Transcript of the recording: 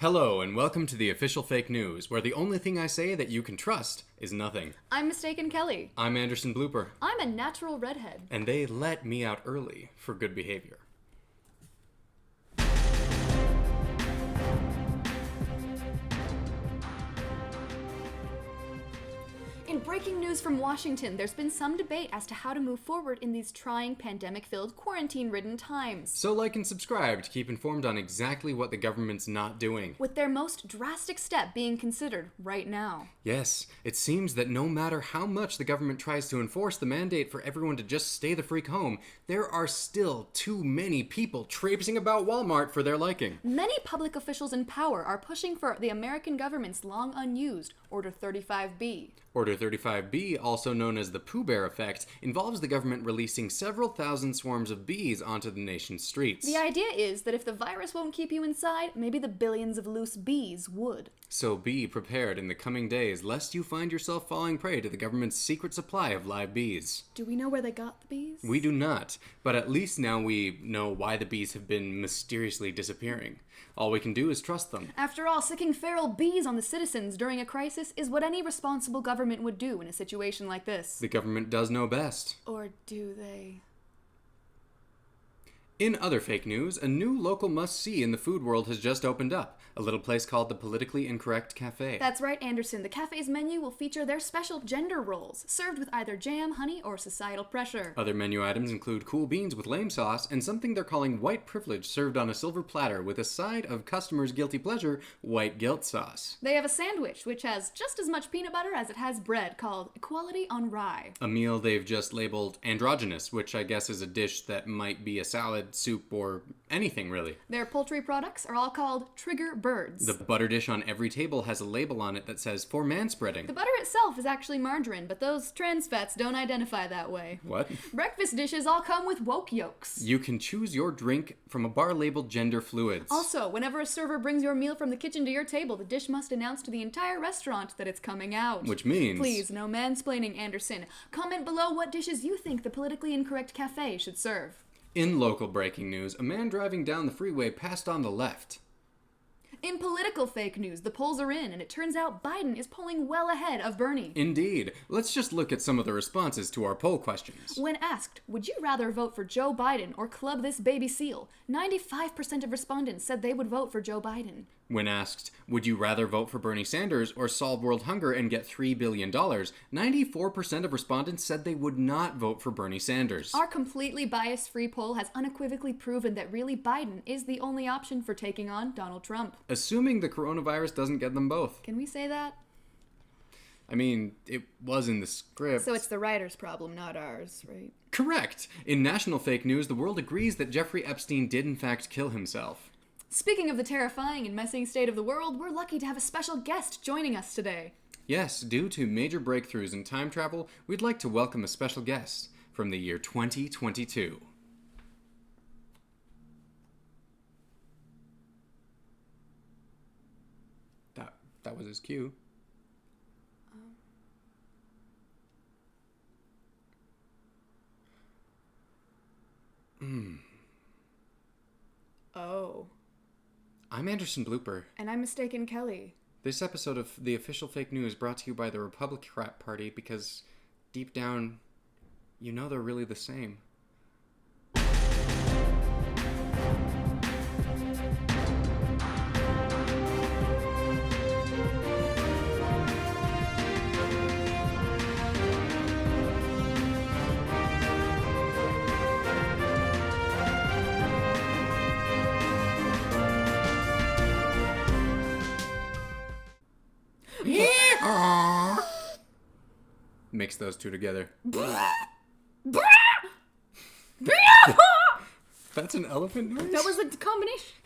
Hello, and welcome to the official Fake News, where the only thing I say that you can trust is nothing. I'm Mistaken Kelly. I'm Anderson Blooper. I'm a natural redhead. And they let me out early for good behavior. In breaking news from Washington, there's been some debate as to how to move forward in these trying, pandemic-filled, quarantine-ridden times. So like and subscribe to keep informed on exactly what the government's not doing. With their most drastic step being considered right now. Yes, it seems that no matter how much the government tries to enforce the mandate for everyone to just stay the freak home, there are still too many people traipsing about Walmart for their liking. Many public officials in power are pushing for the American government's long unused Order 35B. Order 35B, also known as the Pooh Bear effect, involves the government releasing several thousand swarms of bees onto the nation's streets. The idea is that if the virus won't keep you inside, maybe the billions of loose bees would. So be prepared in the coming days, lest you find yourself falling prey to the government's secret supply of live bees. Do we know where they got the bees? We do not, but at least now we know why the bees have been mysteriously disappearing. All we can do is trust them. After all, sicking feral bees on the citizens during a crisis is what any responsible government would do in a situation like this. The government does know best. Or do they? In other fake news, a new local must-see in the food world has just opened up. A little place called the Politically Incorrect Cafe. That's right, Anderson. The cafe's menu will feature their special gender roles, served with either jam, honey, or societal pressure. Other menu items include cool beans with lame sauce and something they're calling white privilege served on a silver platter with a side of customers' guilty pleasure, white guilt sauce. They have a sandwich, which has just as much peanut butter as it has bread, called Equality on Rye. A meal they've just labeled androgynous, which I guess is a dish that might be a salad, soup, or anything really. Their poultry products are all called Trigger Birds. The butter dish on every table has a label on it that says for manspreading. The butter itself is actually margarine, but those trans fats don't identify that way. What? Breakfast dishes all come with woke yolks. You can choose your drink from a bar labeled gender fluids. Also, whenever a server brings your meal from the kitchen to your table, the dish must announce to the entire restaurant that it's coming out. Which means... Please, no mansplaining, Anderson. Comment below what dishes you think the Politically Incorrect Cafe should serve. In local breaking news, a man driving down the freeway passed on the left. In political fake news, the polls are in, and it turns out Biden is polling well ahead of Bernie. Indeed. Let's just look at some of the responses to our poll questions. When asked, would you rather vote for Joe Biden or club this baby seal, 95% of respondents said they would vote for Joe Biden. When asked, would you rather vote for Bernie Sanders or solve world hunger and get $3 billion, 94% of respondents said they would not vote for Bernie Sanders. Our completely bias-free poll has unequivocally proven that really Biden is the only option for taking on Donald Trump. Assuming the coronavirus doesn't get them both. Can we say that? I mean, it was in the script. So it's the writer's problem, not ours, right? Correct! In national fake news, the world agrees that Jeffrey Epstein did in fact kill himself. Speaking of the terrifying and messing state of the world, we're lucky to have a special guest joining us today. Yes, due to major breakthroughs in time travel, we'd like to welcome a special guest from the year 2022. That was his cue. Oh. I'm Anderson Blooper. And I'm Mistaken Kelly. This episode of The Official Fake News is brought to you by the Republican Party because deep down, you know they're really the same. Mix those two together. That's an elephant noise? That was the combination.